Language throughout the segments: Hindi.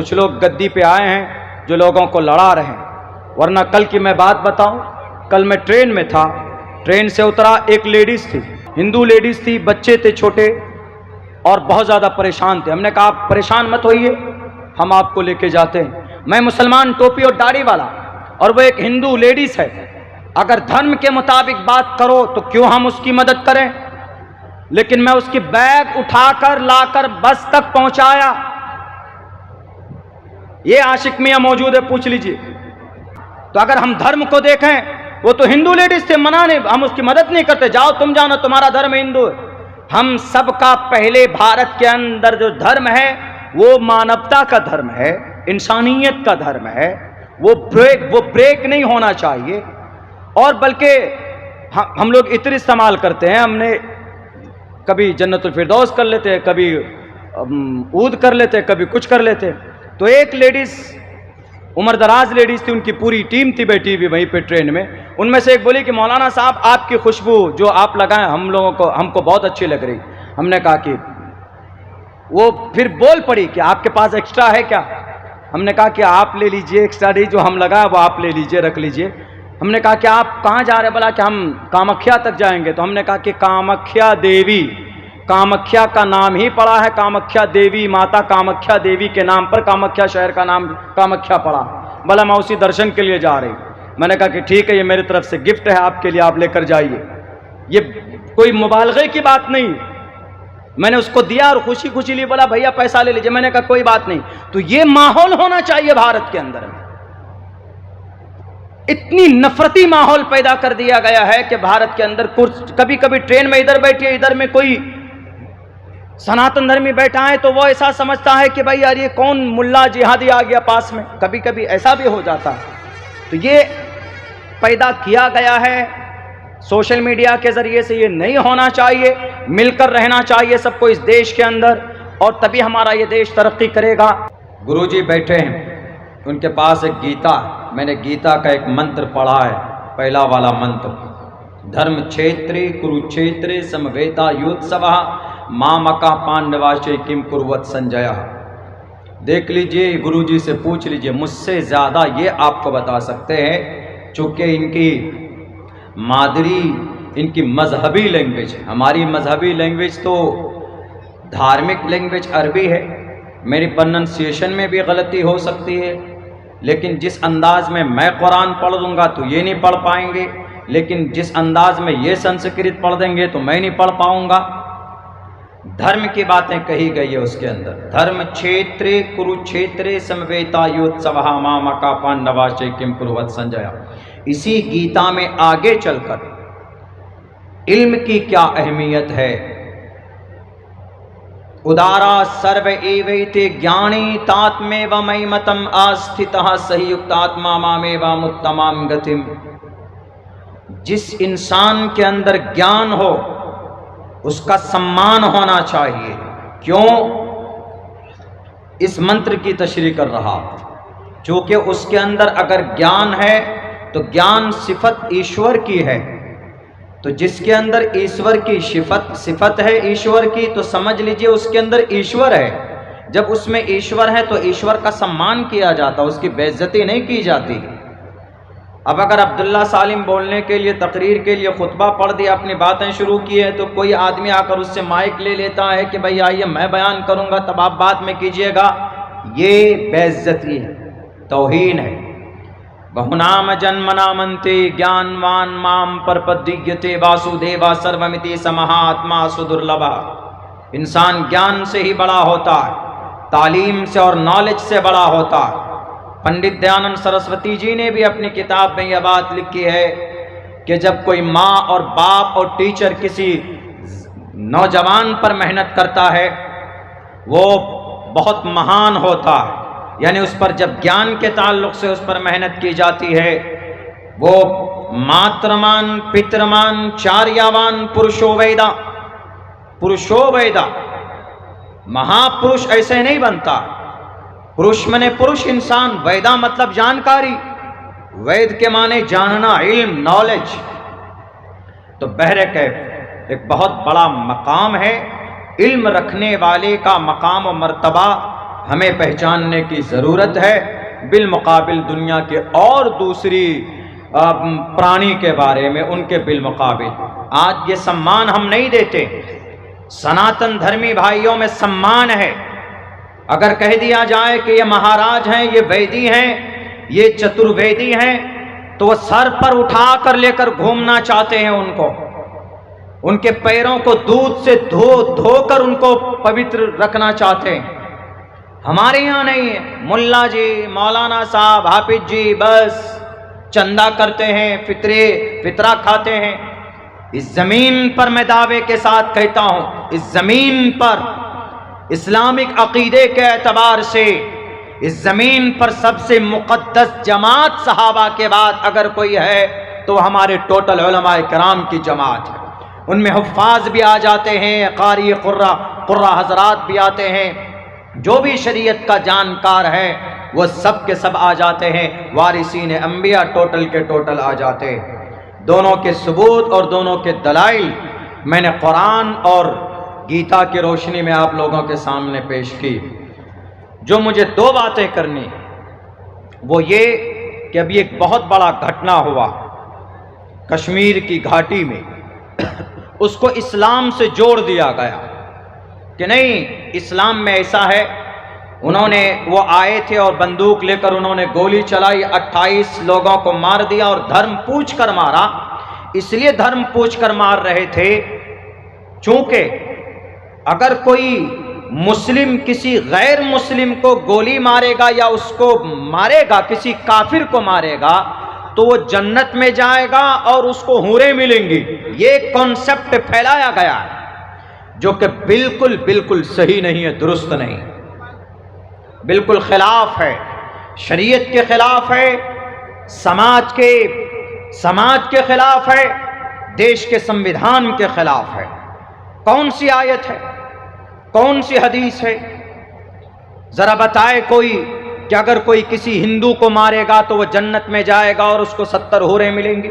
कुछ लोग गद्दी पे आए हैं जो लोगों को लड़ा रहे हैं। वरना कल की मैं बात बताऊं, कल मैं ट्रेन में था, ट्रेन से उतरा, एक लेडीज़ थी, हिंदू लेडीज़ थी, बच्चे थे छोटे और बहुत ज़्यादा परेशान थे। हमने कहा आप परेशान मत होइए, हम आपको लेके जाते हैं। मैं मुसलमान, टोपी और दाढ़ी वाला, और वो एक हिंदू लेडीज़ है। अगर धर्म के मुताबिक बात करो तो क्यों हम उसकी मदद करें। लेकिन मैं उसकी बैग उठाकर लाकर बस तक पहुंचाया। ये आशिक मियां मौजूद है, पूछ लीजिए। तो अगर हम धर्म को देखें, वो तो हिंदू लेडीज थे, मना नहीं, हम उसकी मदद नहीं करते, जाओ तुम जानो, तुम्हारा धर्म हिंदू है। हम सबका पहले भारत के अंदर जो धर्म है वो मानवता का धर्म है, इंसानियत का धर्म है। वो ब्रेक नहीं होना चाहिए। और बल्कि हम लोग इत्र इस्तेमाल करते हैं, हमने कभी जन्नतुल फिरदौस कर लेते हैं, कभी ऊद कर लेते हैं, कभी कुछ कर लेते हैं। तो एक लेडीज, उम्र दराज लेडीज थी, उनकी पूरी टीम थी बैठी हुई वहीं पे ट्रेन में। उनमें से एक बोली कि मौलाना साहब आपकी खुशबू जो आप लगाएं हमको बहुत अच्छी लग रही। हमने कहा कि वो फिर बोल पड़ी कि आपके पास एक्स्ट्रा है क्या। हमने कहा कि आप ले लीजिए, एक्स्ट्रा नहीं, जो हम लगाए वो आप ले लीजिए, रख लीजिए। हमने कहा कि आप कहाँ जा रहे हैं, बोला कि हम कामाख्या तक जाएंगे। तो हमने कहा कि कामाख्या देवी, कामाख्या का नाम ही पड़ा है, कामाख्या देवी, माता कामाख्या देवी के नाम पर कामाख्या शहर का नाम कामाख्या पड़ा। बोला मैं उसी दर्शन के लिए जा रही। मैंने कहा कि ठीक है, ये मेरी तरफ से गिफ्ट है आपके लिए, आप लेकर जाइए। ये कोई मुबालगे की बात नहीं। मैंने उसको दिया और खुशी खुशी लिए, बोला भैया पैसा ले लीजिए। मैंने कहा कोई बात नहीं। तो ये माहौल होना चाहिए भारत के अंदर में। इतनी नफरती माहौल पैदा कर दिया गया है कि भारत के अंदर कभी कभी ट्रेन में इधर बैठिए, इधर में कोई सनातन धर्मी बैठा है तो वो ऐसा समझता है कि भाई यार ये कौन मुल्ला जिहादी आ गया पास में। कभी कभी ऐसा भी हो जाता है। तो ये पैदा किया गया है सोशल मीडिया के जरिए से। ये नहीं होना चाहिए, मिलकर रहना चाहिए सबको इस देश के अंदर, और तभी हमारा ये देश तरक्की करेगा। गुरुजी बैठे हैं, उनके पास एक गीता, मैंने गीता का एक मंत्र पढ़ा है, पहला वाला मंत्र, धर्म क्षेत्रे कुरुक्षेत्रे समवेता योत्सव मामका पांडवाशे किम कुर्वत संजय। देख लीजिए, गुरुजी से पूछ लीजिए, मुझसे ज़्यादा ये आपको बता सकते हैं, चूँकि इनकी मादरी, इनकी मजहबी लैंग्वेज, हमारी मजहबी लैंग्वेज तो धार्मिक लैंग्वेज अरबी है। मेरी प्रोनंसिएशन में भी गलती हो सकती है, लेकिन जिस अंदाज में मैं कुरान पढ़ दूंगा तो ये नहीं पढ़ पाएंगे, लेकिन जिस अंदाज में ये संस्कृत पढ़ देंगे तो मैं नहीं पढ़ पाऊंगा। धर्म की बातें कही गई है उसके अंदर, धर्म क्षेत्रे कुरुक्षेत्रे समवेता योत्सवः मामका पांडवाशे किम कुर्वत संजय। इसी गीता में आगे चलकर इल्म की क्या अहमियत है। उदारा सर्व एवैते ज्ञानी तात्मेव मयि मतम आस्थितः सही युक्तात्मा मामेवामुत्तमां गतिम। जिस इंसान के अंदर ज्ञान हो उसका सम्मान होना चाहिए। क्यों? इस मंत्र की तशरीह कर रहा, क्योंकि उसके अंदर अगर ज्ञान है तो ज्ञान सिफत ईश्वर की है। तो जिसके अंदर ईश्वर की सिफत है ईश्वर की, तो समझ लीजिए उसके अंदर ईश्वर है। जब उसमें ईश्वर है तो ईश्वर का सम्मान किया जाता, उसकी बेइज्जती नहीं की जाती। अब अगर अब्दुल्ला सालिम बोलने के लिए, तकरीर के लिए खुतबा पढ़ दिया, अपनी बातें शुरू की है, तो कोई आदमी आकर उससे माइक ले लेता है कि भाई आइए मैं बयान करूंगा तब आप बात में कीजिएगा। ये बेइज्जती है, तौहीन है। बहुनाम जन्मनामन्ते ज्ञानवान माम परपद्यते वासुदेवा सर्वमिति समहात्मा सुदुर्लभा। इंसान ज्ञान से ही बड़ा होता है, तालीम से और नॉलेज से बड़ा होता है। पंडित दयानंद सरस्वती जी ने भी अपनी किताब में यह बात लिखी है कि जब कोई माँ और बाप और टीचर किसी नौजवान पर मेहनत करता है वो बहुत महान होता है। यानी उस पर जब ज्ञान के ताल्लुक से उस पर मेहनत की जाती है, वो मातृमान पितृमान चार्यावान पुरुषो वेदा। पुरुषो वेदा, महापुरुष ऐसे नहीं बनता। पुरुष माने पुरुष इंसान, वेदा मतलब जानकारी, वेद के माने जानना, इल्म, नॉलेज। तो बहरकैफ एक बहुत बड़ा मकाम है। इल्म रखने वाले का मकाम और मर्तबा हमें पहचानने की ज़रूरत है, बिलमुकाबिल दुनिया के और दूसरी प्राणी के बारे में उनके बिलमुकाबिल। आज ये सम्मान हम नहीं देते। सनातन धर्मी भाइयों में सम्मान है। अगर कह दिया जाए कि ये महाराज हैं, ये वैदी हैं, ये चतुर्वेदी हैं, तो वह सर पर उठा कर लेकर घूमना चाहते हैं उनको। उनके पैरों को दूध से धोकर उनको पवित्र रखना चाहते हैं। हमारे यहाँ नहीं है। मुल्ला जी, मौलाना साहब, हाफिज जी बस चंदा करते हैं, फितरा खाते हैं। इस जमीन पर मैं दावे के साथ कहता हूं, इस जमीन पर इस्लामिक अकीदे के एतबार से इस जमीन पर सबसे मुक़द्दस जमात सहाबा के बाद अगर कोई है तो हमारे टोटल उलमाए किराम की जमात है। उनमें हुफ़ाज़ भी आ जाते हैं, क़ारी क़ुर्रा हज़रात भी आते हैं, जो भी शरीयत का जानकार है वो सब के सब आ जाते हैं। वारिसीन अंबिया टोटल के टोटल आ जाते हैं। दोनों के सबूत और दोनों के दलाइल मैंने कुरान और गीता की रोशनी में आप लोगों के सामने पेश की। जो मुझे दो बातें करनी वो ये कि अभी एक बहुत बड़ा घटना हुआ कश्मीर की घाटी में, उसको इस्लाम से जोड़ दिया गया कि नहीं इस्लाम में ऐसा है। वो आए थे और बंदूक लेकर उन्होंने गोली चलाई, 28 लोगों को मार दिया और धर्म पूछ कर मारा। इसलिए धर्म पूछ कर मार रहे थे चूंकि अगर कोई मुस्लिम किसी गैर मुस्लिम को गोली मारेगा या उसको मारेगा, किसी काफिर को मारेगा, तो वो जन्नत में जाएगा और उसको हूरें मिलेंगी। ये कॉन्सेप्ट फैलाया गया है जो कि बिल्कुल बिल्कुल सही नहीं है, दुरुस्त नहीं, बिल्कुल खिलाफ है, शरीयत के खिलाफ है, समाज के खिलाफ है, देश के संविधान के खिलाफ है। कौन सी आयत है, कौन सी हदीस है? जरा बताए कोई कि अगर कोई किसी हिंदू को मारेगा तो वह जन्नत में जाएगा और उसको 70 हूरें मिलेंगी।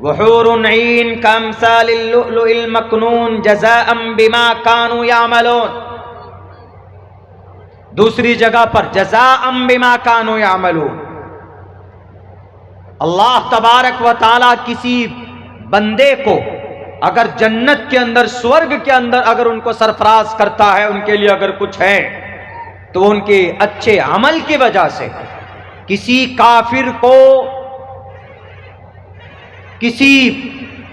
वहूरुन ईन कमसालिल लुलुइल मकनून जज़ाअम बिमा कानू यामलून। दूसरी जगह पर जज़ाअम बिमा कानू यामलून। अल्लाह तबारक व तआला किसी बंदे को अगर जन्नत के अंदर, स्वर्ग के अंदर अगर उनको सरफराज करता है, उनके लिए अगर कुछ है तो उनके अच्छे अमल की वजह से किसी काफिर को, किसी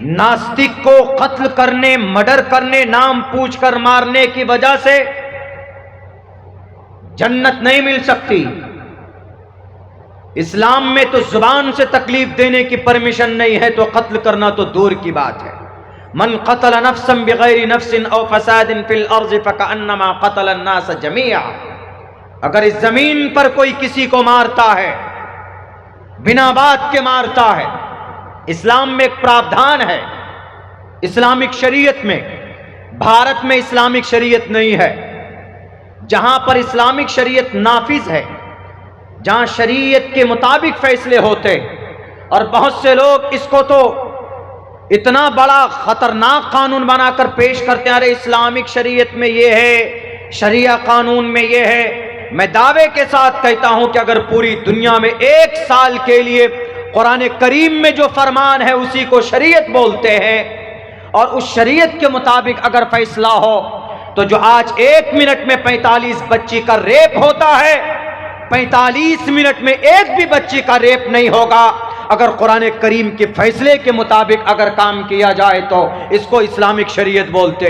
नास्तिक को कत्ल करने, मर्डर करने, नाम पूछकर मारने की वजह से जन्नत नहीं मिल सकती। इस्लाम में तो जुबान से तकलीफ देने की परमिशन नहीं है, तो कत्ल करना तो दूर की बात है। मन क़तल नफ्सन बिग़ैरि नफ्सिन औ फ़सादिन फ़िल अर्ज़ि फ़कअन्नमा क़तल अन्नास जमीआ। अगर इस जमीन पर कोई किसी को मारता है, बिना बात के मारता है, इस्लाम में एक प्रावधान है, इस्लामिक शरीयत में। भारत में इस्लामिक शरीयत नहीं है। जहां पर इस्लामिक शरीयत नाफिज है, जहां शरीयत के मुताबिक फैसले होते, और बहुत से लोग इसको तो इतना बड़ा खतरनाक कानून बनाकर पेश करते हैं, अरे इस्लामिक शरीयत में ये है, शरिया कानून में ये है। मैं दावे के साथ कहता हूं कि अगर पूरी दुनिया में 1 साल के लिए कुरान करीम में जो फरमान है उसी को शरीयत बोलते हैं, और उस शरीयत के मुताबिक अगर फैसला हो, तो जो आज 1 मिनट में 45 बच्ची का रेप होता है, 45 मिनट में एक भी बच्ची का रेप नहीं होगा अगर कुरान करीम के फैसले के मुताबिक अगर काम किया जाए तो इसको इस्लामिक शरीयत बोलते।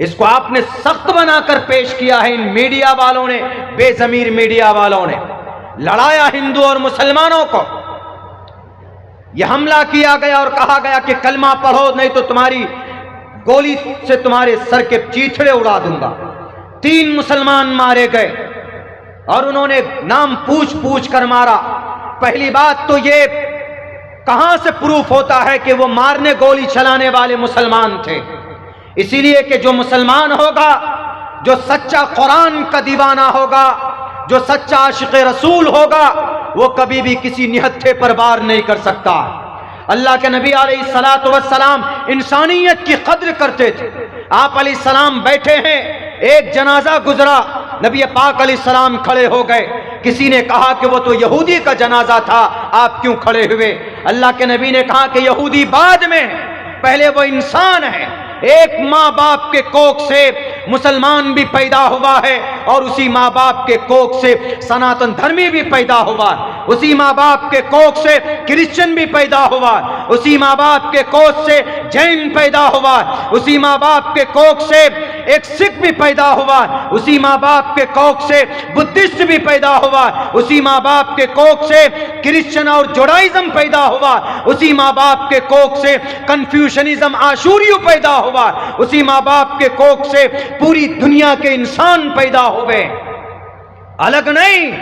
इसको आपने सख्त बनाकर पेश किया है इन मीडिया वालों ने, बेज़मीर मीडिया वालों ने लड़ाया हिंदू और मुसलमानों को। यह हमला किया गया और कहा गया कि कलमा पढ़ो नहीं तो तुम्हारी गोली से तुम्हारे सर के चीथड़े उड़ा दूंगा। 3 मुसलमान मारे गए और उन्होंने नाम पूछ पूछ कर मारा। पहली बात तो ये कहां से प्रूफ होता है कि वो मारने, गोली चलाने वाले मुसलमान थे? इसीलिए कि जो मुसलमान होगा, जो सच्चा कुरान का दीवाना होगा, जो सच्चा आशिक़ रसूल होगा, वो कभी भी किसी निहत्थे पर वार नहीं कर सकता। अल्लाह के नबी अलैहिस्सलातु वस्सलाम इंसानियत की कद्र करते थे। आप अलैहिस्सलाम बैठे हैं, एक जनाजा गुजरा, नबी पाक अलैहिस्सलाम खड़े हो गए। किसी ने कहा कि वो तो यहूदी का जनाजा था, आप क्यों खड़े हुए? अल्लाह के नबी ने कहा कि यहूदी बाद में, पहले वो इंसान है। एक माँ बाप के कोख से मुसलमान भी पैदा हुआ है और उसी माँ बाप के कोख से सनातन धर्मी भी पैदा हुआ, उसी माँ बाप के कोख से क्रिश्चियन भी पैदा हुआ, उसी माँ बाप के कोख से जैन पैदा हुआ, उसी माँ बाप के कोख से एक सिख भी पैदा हुआ, उसी माँ बाप के कोख से बुद्धिस्ट भी पैदा हुआ, उसी माँ बाप के कोख से क्रिश्चियन और जुडाइज्म पैदा हुआ, उसी माँ बाप के कोख से कन्फ्यूशनिज्म आशूरियु पैदा हुआ, उसी माँ बाप के कोख से पूरी दुनिया के इंसान पैदा हुए, अलग नहीं।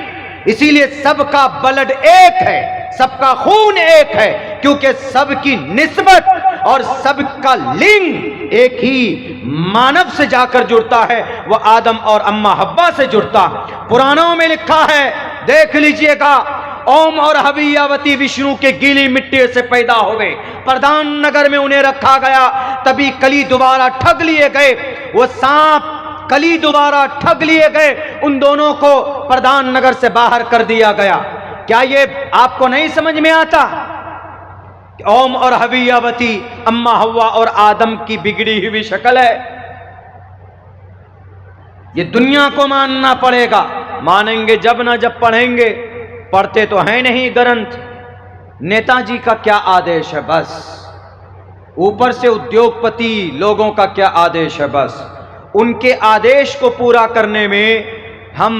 इसीलिए सबका ब्लड एक है, सबका खून एक है, क्योंकि सबकी निस्बत और सबका लिंग एक ही मानव से जाकर जुड़ता है, वह आदम और अम्मा हव्वा से जुड़ता। पुराणों में लिखा है, देख लीजिएगा, ओम और हवियावती विष्णु के गीली मिट्टी से पैदा हुए, प्रधान नगर में उन्हें रखा गया, तभी कली दोबारा ठग लिए गए, वो सांप कली दोबारा ठग लिए गए, उन दोनों को प्रधान नगर से बाहर कर दिया गया। क्या ये आपको नहीं समझ में आता? ओम और हवियावती अम्मा हव्वा और आदम की बिगड़ी हुई शक्ल है। ये दुनिया को मानना पड़ेगा, मानेंगे जब ना जब पढ़ेंगे, पढ़ते तो है नहीं ग्रंथ। नेताजी का क्या आदेश है बस, ऊपर से उद्योगपति लोगों का क्या आदेश है बस, उनके आदेश को पूरा करने में हम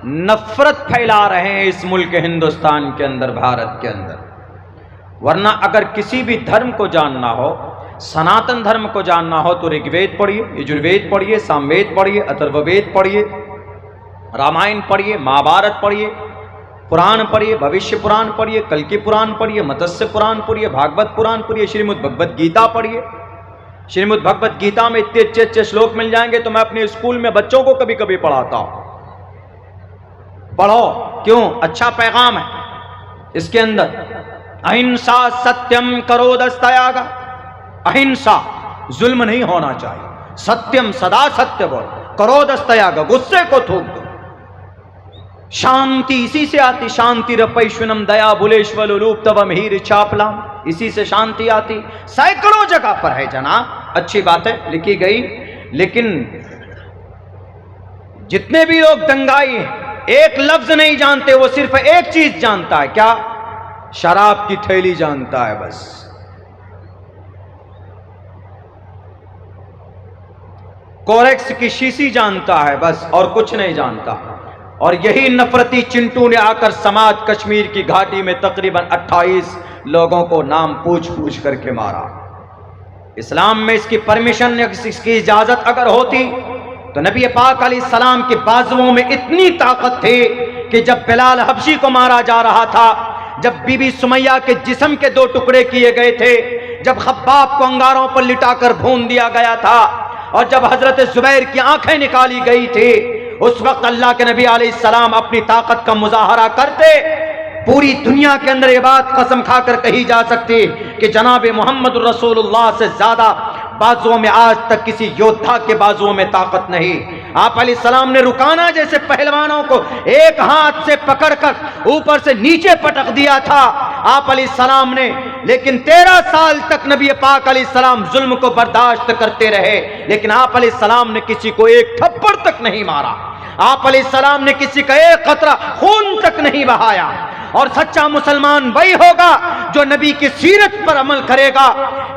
नफरत फैला रहे हैं इस मुल्क हिंदुस्तान के अंदर, भारत के अंदर। वरना अगर किसी भी धर्म को जानना हो, सनातन धर्म को जानना हो, तो ऋग्वेद पढ़िए, यजुर्वेद पढ़िए, सामवेद पढ़िए, अथर्ववेद पढ़िए, रामायण पढ़िए, महाभारत पढ़िए, पुराण पढ़िए, भविष्य पुराण पढ़िए, कल की पुराण पढ़िए, मत्स्य पुराण पढ़िए, भागवत पुराण पढ़िए, श्रीमद् भगवत गीता पढ़िए। श्रीमद् भगवत गीता में इतने अच्छे अच्छे श्लोक मिल जाएंगे, तो मैं अपने स्कूल में बच्चों को कभी कभी पढ़ाता हूं, पढ़ो। क्यों? अच्छा पैगाम है इसके अंदर। अहिंसा सत्यम करोदस्तयागा, अहिंसा, जुल्म नहीं होना चाहिए, सत्यम सदा सत्य बोल, करोदस्तयागा, गुस्से को थूक दो, शांति इसी से आती, शांति रपैश्वनम दया बुलेश्वल रूप तव मीर चापलाम, इसी से शांति आती। सैकड़ों जगह पर है जनाब, अच्छी बात है, लिखी गई। लेकिन जितने भी लोग दंगाई हैं, एक लफ्ज नहीं जानते, वो सिर्फ एक चीज जानता है, क्या? शराब की थैली जानता है बस। कोरेक्स की शीशी जानता है बस, और कुछ नहीं जानता। और यही नफरती चिंटू ने आकर समाज कश्मीर की घाटी में तकरीबन 28 लोगों को नाम पूछ पूछ करके मारा। इस्लाम में इसकी परमिशन, इसकी इजाजत अगर होती तो नबी पाक अलैहिस्सलाम के बाजुओं में इतनी ताकत थी कि जब बिलाल हबशी को मारा जा रहा था, जब बीबी सुमैया के जिस्म के 2 टुकड़े किए गए थे, जब खब्बाब को अंगारों पर लिटाकर भून दिया गया था, और जब हजरत जुबैर की आंखें निकाली गई थी, उस वक्त अल्लाह के नबी अलैहिस्सलाम अपनी ताकत का मुजाहरा करते। पूरी दुनिया के अंदर ये बात कसम खाकर कही जा सकती कि जनाब मोहम्मद रसूलुल्लाह से ज्यादा बाजुओं में आज तक किसी योद्धा के बाजुओं में ताकत नहीं। आप अलैहिस्सलाम ने रुकाना जैसे पहलवानों को एक हाथ से पकड़कर ऊपर से नीचे पटक दिया था आप अलैहिस्सलाम ने, लेकिन 13 साल तक नबी पाक अलैहिस्सलाम जुल्म को बर्दाश्त करते रहे, लेकिन आप अलैहिस्सलाम ने किसी को एक थप्पड़ तक नहीं मारा, आप अलैहिस्सलाम ने किसी का एक कतरा खून तक नहीं बहाया। और सच्चा मुसलमान वही होगा जो नबी की सीरत पर अमल करेगा।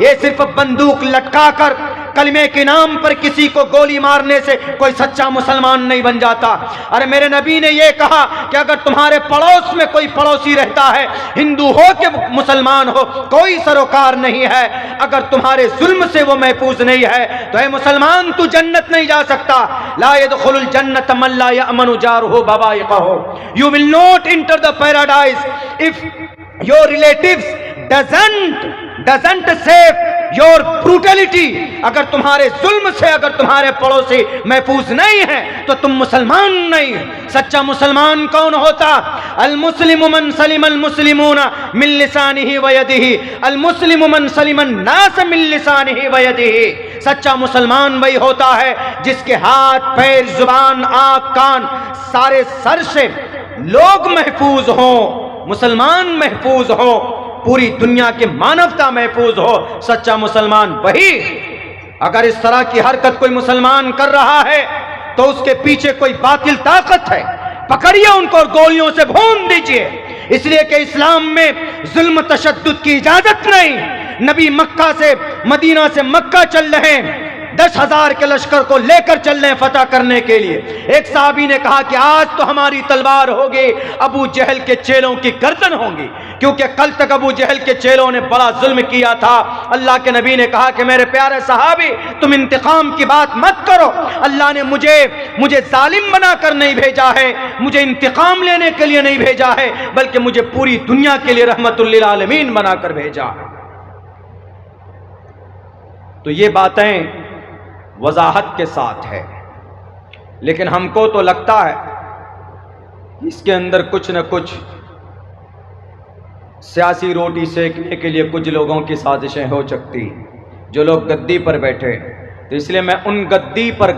ये सिर्फ बंदूक लटकाकर कलमे के नाम पर किसी को गोली मारने से कोई सच्चा मुसलमान नहीं बन जाता। अरे मेरे नबी ने यह कहा कि अगर तुम्हारे पड़ोस में कोई पड़ोसी रहता है, हिंदू हो के मुसलमान हो, कोई सरोकार नहीं है, अगर तुम्हारे जुल्म से वो महफूज नहीं है तो ऐ मुसलमान तू जन्नत नहीं जा सकता। ला यदखुलुल जन्नत मन ला यअमनु जारुहु बवाइक़हु, you will not enter the paradise if your relatives doesn't save your brutality। अगर तुम्हारे जुल्म से अगर तुम्हारे पड़ोसी महफूज नहीं है तो तुम मुसलमान नहीं। सच्चा मुसलमान कौन होता? अल मुस्लिमु मन सलिम अल मुस्लिमूना मिन लिसानिही व यदिही, अल मुस्लिमु मन सलिम अन नास मिन लिसानिही व यदिही। सच्चा मुसलमान वही होता है जिसके हाथ पैर जुबान आंख कान सारे सर से लोग महफूज हों, मुसलमान महफूज हो, पूरी दुनिया की मानवता महफूज हो। सच्चा मुसलमान वही। अगर इस तरह की हरकत कोई मुसलमान कर रहा है तो उसके पीछे कोई बातिल ताकत है, पकड़िए उनको और गोलियों से भून दीजिए। इसलिए कि इस्लाम में जुल्म तशद्दुद की इजाजत नहीं। नबी मक्का से मदीना से मक्का चल रहे हैं, 10,000 के लश्कर को लेकर चल रहे हैं फतह करने के लिए। एक साहबी ने कहा कि आज तो हमारी तलवार होगी, अबू जहल के चेलों की गर्दन होंगी, क्योंकि कल तक अबू जहल के चेलों ने बड़ा जुल्म किया था। अल्लाह के नबी ने कहा कि मेरे प्यारे सहाबी, तुम इंतकाम की बात मत करो। अल्लाह ने मुझे जालिम बनाकर नहीं भेजा है, मुझे इंतकाम लेने के लिए नहीं भेजा है, बल्कि मुझे पूरी दुनिया के लिए रहमतुल लिल आलमीन बनाकर भेजा है। तो ये बातें वजाहत के साथ है, लेकिन हमको तो लगता है इसके अंदर कुछ न कुछ सियासी रोटी सेकने के लिए कुछ लोगों की साजिशें हो सकती, जो लोग गद्दी पर बैठे। तो इसलिए मैं उन गद्दी पर